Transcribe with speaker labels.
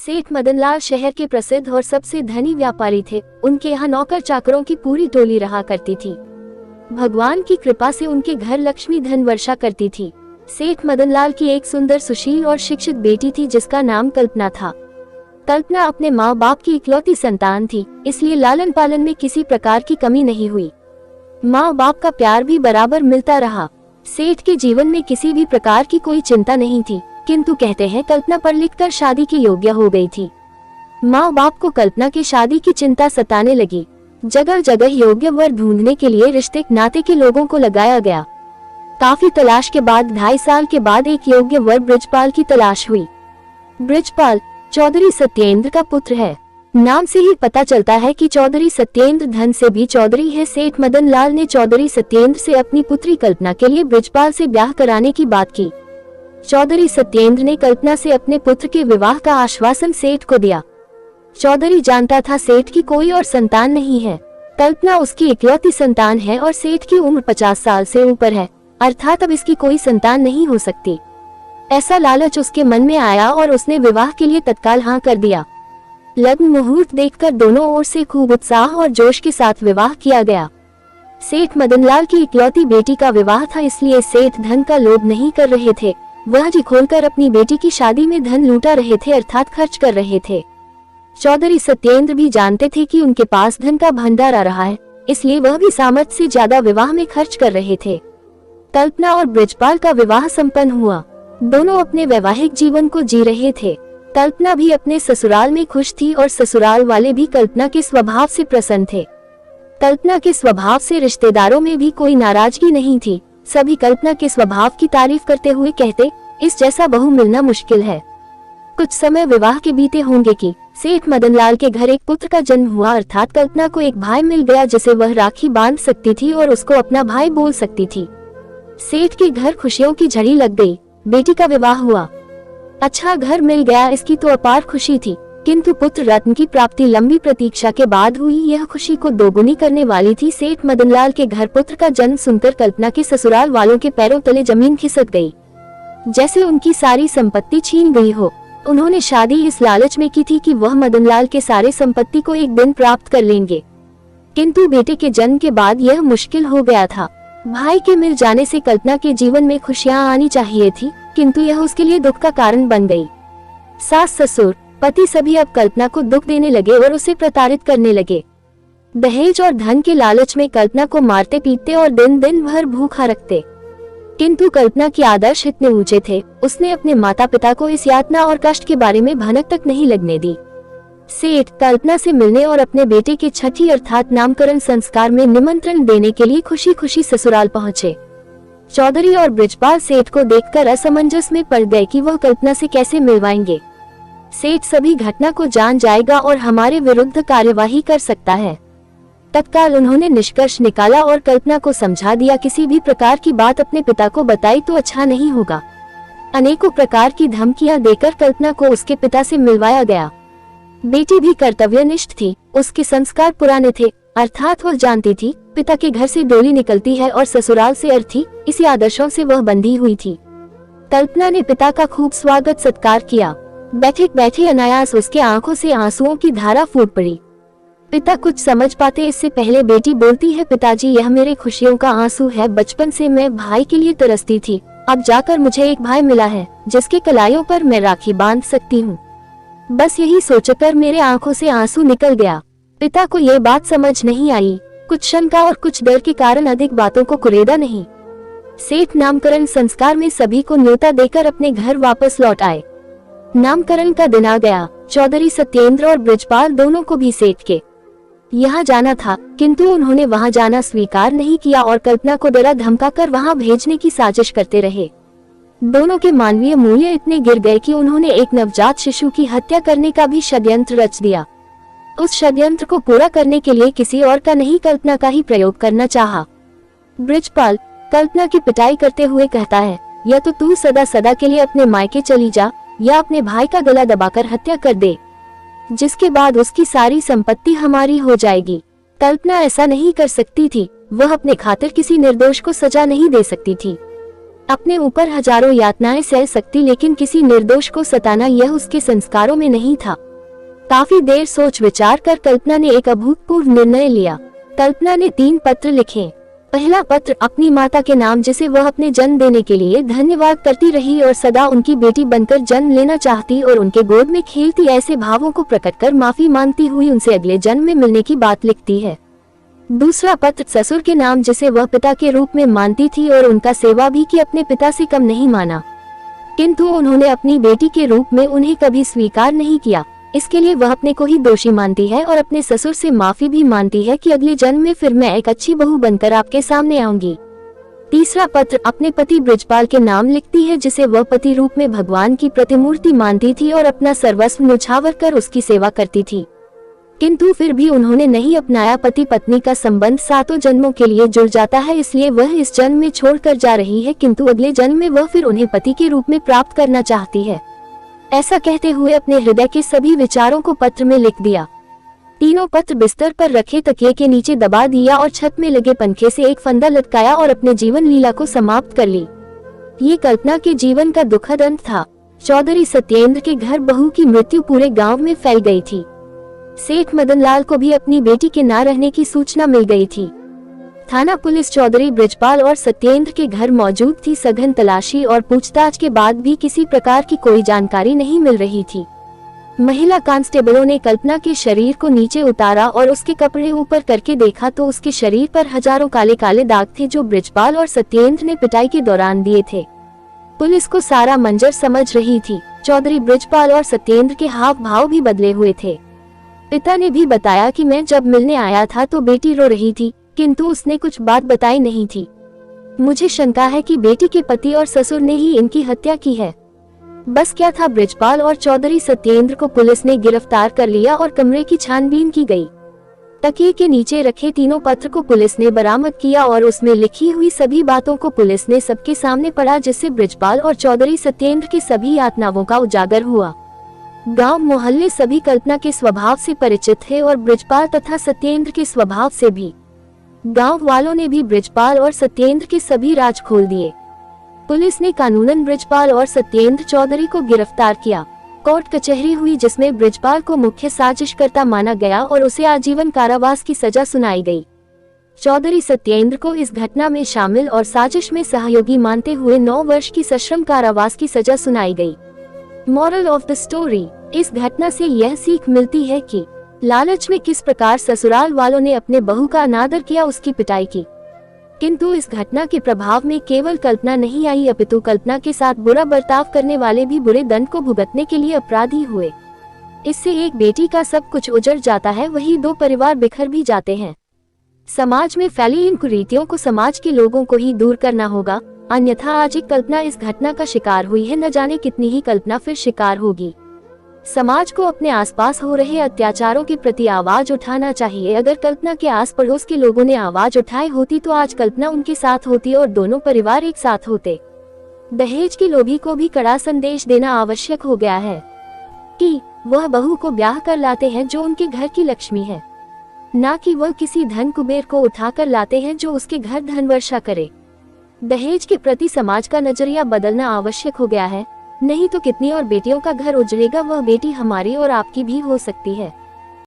Speaker 1: सेठ मदनलाल शहर के प्रसिद्ध और सबसे धनी व्यापारी थे। उनके यहाँ नौकर चाकरों की पूरी टोली रहा करती थी। भगवान की कृपा से उनके घर लक्ष्मी धन वर्षा करती थी। सेठ मदनलाल की एक सुंदर, सुशील और शिक्षित बेटी थी जिसका नाम कल्पना था। कल्पना अपने माँ बाप की इकलौती संतान थी, इसलिए लालन पालन में किसी प्रकार की कमी नहीं हुई। माँ बाप का प्यार भी बराबर मिलता रहा। सेठ के जीवन में किसी भी प्रकार की कोई चिंता नहीं थी, किंतु कहते हैं कल्पना पढ़ लिख कर शादी के योग्य हो गई थी। माँ बाप को कल्पना की शादी की चिंता सताने लगी। जगह जगह योग्य वर ढूंढने के लिए रिश्ते नाते के लोगों को लगाया गया। काफी तलाश के बाद 2.5 साल के बाद एक योग्य वर ब्रिजपाल की तलाश हुई। ब्रिजपाल चौधरी सत्येंद्र का पुत्र है। नाम से ही पता चलता है कि चौधरी सत्येंद्र धन से भी चौधरी है। सेठ मदनलाल ने चौधरी सत्येंद्र से अपनी पुत्री कल्पना के लिए ब्रिजपाल से ब्याह कराने की बात की। चौधरी सत्येंद्र ने कल्पना से अपने पुत्र के विवाह का आश्वासन सेठ को दिया। चौधरी जानता था सेठ की कोई और संतान नहीं है। कल्पना उसकी इकलौती संतान है और सेठ की उम्र 50 साल से ऊपर है, अर्थात अब इसकी कोई संतान नहीं हो सकती। ऐसा लालच उसके मन में आया और उसने विवाह के लिए तत्काल हाँ कर दिया। लग्न मुहूर्त देखकर दोनों ओर से खूब उत्साह और जोश के साथ विवाह किया गया। सेठ मदनलाल की इकलौती बेटी का विवाह था, इसलिए सेठ धन का लोभ नहीं कर रहे थे। वह जी खोलकर अपनी बेटी की शादी में धन लूटा रहे थे, अर्थात खर्च कर रहे थे। चौधरी सत्येंद्र भी जानते थे कि उनके पास धन का भंडार आ रहा है, इसलिए वह भी सामर्थ्य से ज्यादा विवाह में खर्च कर रहे थे। कल्पना और ब्रिजपाल का विवाह संपन्न हुआ। दोनों अपने वैवाहिक जीवन को जी रहे थे। कल्पना भी अपने ससुराल में खुश थी और ससुराल वाले भी कल्पना के स्वभाव से प्रसन्न थे। कल्पना के स्वभाव से रिश्तेदारों में भी कोई नाराजगी नहीं थी। सभी कल्पना के स्वभाव की तारीफ करते हुए कहते, इस जैसा बहू मिलना मुश्किल है। कुछ समय विवाह के बीते होंगे कि सेठ मदनलाल के घर एक पुत्र का जन्म हुआ, अर्थात कल्पना को एक भाई मिल गया जिसे वह राखी बांध सकती थी और उसको अपना भाई बोल सकती थी। सेठ के घर खुशियों की झड़ी लग गई। बेटी का विवाह हुआ, अच्छा घर मिल गया, इसकी तो अपार खुशी थी। किंतु पुत्र रत्न की प्राप्ति लंबी प्रतीक्षा के बाद हुई। यह खुशी को दोगुनी करने वाली थी। सेठ मदनलाल के घर पुत्र का जन्म सुनकर कल्पना के ससुराल वालों के पैरों तले जमीन खिसक गई, जैसे उनकी सारी संपत्ति छीन गई हो। उन्होंने शादी इस लालच में की थी कि वह मदनलाल के सारे संपत्ति को एक दिन प्राप्त कर लेंगे, किंतु बेटे के जन्म के बाद यह मुश्किल हो गया था। भाई के मिल जाने से कल्पना के जीवन में खुशियां आनी चाहिए थी, किंतु यह उसके लिए दुख का कारण बन गई। सास ससुर पति सभी अब कल्पना को दुख देने लगे और उसे प्रताड़ित करने लगे। दहेज और धन के लालच में कल्पना को मारते पीटते और दिन दिन भर भूखा रखते। किंतु कल्पना के आदर्श इतने ऊंचे थे, उसने अपने माता पिता को इस यातना और कष्ट के बारे में भनक तक नहीं लगने दी। सेठ कल्पना से मिलने और अपने बेटे के छठी अर्थात नामकरण संस्कार में निमंत्रण देने के लिए खुशी खुशी ससुराल पहुँचे। चौधरी और ब्रिजपाल सेठ को देखकर असमंजस में पड़ गए कि वह कल्पना से कैसे मिलवाएंगे। सेठ सभी घटना को जान जाएगा और हमारे विरुद्ध कार्यवाही कर सकता है। तत्काल उन्होंने निष्कर्ष निकाला और कल्पना को समझा दिया, किसी भी प्रकार की बात अपने पिता को बताई तो अच्छा नहीं होगा। अनेकों प्रकार की धमकियां देकर कल्पना को उसके पिता से मिलवाया गया। बेटी भी कर्तव्यनिष्ठ थी, उसके संस्कार पुराने थे, अर्थात वह जानती थी पिता के घर से डोली निकलती है और ससुराल से अर्थी। इसी आदर्शों से वह बंधी हुई थी। कल्पना ने पिता का खूब स्वागत सत्कार किया। बैठे बैठे अनायास उसके आंखों से आंसुओं की धारा फूट पड़ी। पिता कुछ समझ पाते इससे पहले बेटी बोलती है, पिताजी यह मेरे खुशियों का आंसू है। बचपन से मैं भाई के लिए तरसती थी, अब जाकर मुझे एक भाई मिला है जिसके कलाइयों पर मैं राखी बांध सकती हूँ। बस यही सोचकर मेरे आंखों से आंसू निकल गया। पिता को ये बात समझ नहीं आई। कुछ शंका और कुछ डर के कारण अधिक बातों को कुरेदा नहीं। सेठ नामकरण संस्कार में सभी को न्योता देकर अपने घर वापस लौट आए। नामकरण का दिन आ गया। चौधरी सत्येंद्र और ब्रिजपाल दोनों को भी सेठ के यहाँ जाना था, किंतु उन्होंने वहाँ जाना स्वीकार नहीं किया और कल्पना को डरा धमका कर वहाँ भेजने की साजिश करते रहे। दोनों के मानवीय मूल्य इतने गिर गए कि उन्होंने एक नवजात शिशु की हत्या करने का भी षड्यंत्र रच दिया। उस षड्यंत्र को पूरा करने के लिए किसी और का नहीं, कल्पना का ही प्रयोग करना चाहा। ब्रिजपाल कल्पना की पिटाई करते हुए कहता है, या तो तू सदा सदा के लिए अपने मायके चली जा या अपने भाई का गला दबाकर हत्या कर दे, जिसके बाद उसकी सारी संपत्ति हमारी हो जाएगी। कल्पना ऐसा नहीं कर सकती थी, वह अपने खातिर किसी निर्दोष को सजा नहीं दे सकती थी। अपने ऊपर हजारों यातनाएं सह सकती, लेकिन किसी निर्दोष को सताना यह उसके संस्कारों में नहीं था। काफी देर सोच विचार कर कल्पना ने एक अभूतपूर्व निर्णय लिया। कल्पना ने 3 पत्र लिखे। पहला पत्र अपनी माता के नाम, जिसे वह अपने जन्म देने के लिए धन्यवाद करती रही और सदा उनकी बेटी बनकर जन्म लेना चाहती और उनके गोद में खेलती, ऐसे भावों को प्रकट कर माफी मांगती हुई उनसे अगले जन्म में मिलने की बात लिखती है। दूसरा पत्र ससुर के नाम, जिसे वह पिता के रूप में मानती थी और उनका सेवा भी कि अपने पिता से कम नहीं माना, किंतु उन्होंने अपनी बेटी के रूप में उन्हें कभी स्वीकार नहीं किया। इसके लिए वह अपने को ही दोषी मानती है और अपने ससुर से माफी भी मांगती है कि अगले जन्म में फिर मैं एक अच्छी बहू बनकर आपके सामने आऊंगी। तीसरा पत्र अपने पति बृजपाल के नाम लिखती है, जिसे वह पति रूप में भगवान की प्रतिमूर्ति मानती थी और अपना सर्वस्व न्यौछावर कर उसकी सेवा करती थी, किंतु फिर भी उन्होंने नहीं अपनाया। पति पत्नी का संबंध 7 जन्मों के लिए जुड़ जाता है, इसलिए वह इस जन्म में छोड़कर जा रही है, किंतु अगले जन्म में वह फिर उन्हें पति के रूप में प्राप्त करना चाहती है। ऐसा कहते हुए अपने हृदय के सभी विचारों को पत्र में लिख दिया। तीनों पत्र बिस्तर पर रखे तकिए के नीचे दबा दिया और छत में लगे पंखे से एक फंदा लटकाया और अपने जीवन लीला को समाप्त कर ली। ये कल्पना के जीवन का दुखद अंत था। चौधरी सत्येंद्र के घर बहू की मृत्यु पूरे गांव में फैल गई थी। सेठ मदनलाल को भी अपनी बेटी के ना रहने की सूचना मिल गई थी। थाना पुलिस चौधरी बृजपाल और सत्येंद्र के घर मौजूद थी। सघन तलाशी और पूछताछ के बाद भी किसी प्रकार की कोई जानकारी नहीं मिल रही थी। महिला कांस्टेबलों ने कल्पना के शरीर को नीचे उतारा और उसके कपड़े ऊपर करके देखा तो उसके शरीर पर हजारों काले काले दाग थे, जो बृजपाल और सत्येंद्र ने पिटाई के दौरान दिए थे। पुलिस को सारा मंजर समझ रही थी। चौधरी बृजपाल और सत्येंद्र के हाव भाव भी बदले हुए थे। पिता ने भी बताया कि मैं जब मिलने आया था तो बेटी रो रही थी, किंतु उसने कुछ बात बताई नहीं थी। मुझे शंका है कि बेटी के पति और ससुर ने ही इनकी हत्या की है। बस क्या था, बृजपाल और चौधरी सत्येंद्र को पुलिस ने गिरफ्तार कर लिया और कमरे की छानबीन की गई। तकिए के नीचे रखे तीनों पत्र को पुलिस ने बरामद किया और उसमें लिखी हुई सभी बातों को पुलिस ने सबके सामने पढ़ा, जिससे बृजपाल और चौधरी सत्येंद्र की सभी यातनाओं का उजागर हुआ। गांव मोहल्ले सभी कल्पना के स्वभाव से परिचित थे और बृजपाल तथा सत्येंद्र के स्वभाव से भी। गांव वालों ने भी बृजपाल और सत्येंद्र के सभी राज खोल दिए। पुलिस ने कानूनन बृजपाल और सत्येंद्र चौधरी को गिरफ्तार किया। कोर्ट कचहरी हुई, जिसमें बृजपाल को मुख्य साजिशकर्ता माना गया और उसे आजीवन कारावास की सजा सुनाई गई। चौधरी सत्येंद्र को इस घटना में शामिल और साजिश में सहयोगी मानते हुए 9 वर्ष की सश्रम कारावास की सजा सुनाई गई। मॉरल ऑफ द स्टोरी, इस घटना से यह सीख मिलती है कि लालच में किस प्रकार ससुराल वालों ने अपने बहू का अनादर किया, उसकी पिटाई की, किंतु इस घटना के प्रभाव में केवल कल्पना नहीं आई, अपितु कल्पना के साथ बुरा बर्ताव करने वाले भी बुरे दंड को भुगतने के लिए अपराधी हुए। इससे एक बेटी का सब कुछ उजड़ जाता है, वही 2 परिवार बिखर भी जाते हैं। समाज में फैली इन कुरीतियों को समाज के लोगों को ही दूर करना होगा, अन्यथा आज एक कल्पना इस घटना का शिकार हुई है, न जाने कितनी ही कल्पना फिर शिकार होगी। समाज को अपने आसपास हो रहे अत्याचारों के प्रति आवाज उठाना चाहिए। अगर कल्पना के आस पड़ोस के लोगों ने आवाज उठाई होती तो आज कल्पना उनके साथ होती और दोनों परिवार एक साथ होते। दहेज के लोभी को भी कड़ा संदेश देना आवश्यक हो गया है कि वह बहू को ब्याह कर लाते हैं जो उनके घर की लक्ष्मी है, न कि वह किसी धन कुबेर को उठाकर लाते हैं जो उसके घर धन वर्षा करे। दहेज के प्रति समाज का नजरिया बदलना आवश्यक हो गया है, नहीं तो कितनी और बेटियों का घर उजड़ेगा। वह बेटी हमारी और आपकी भी हो सकती है।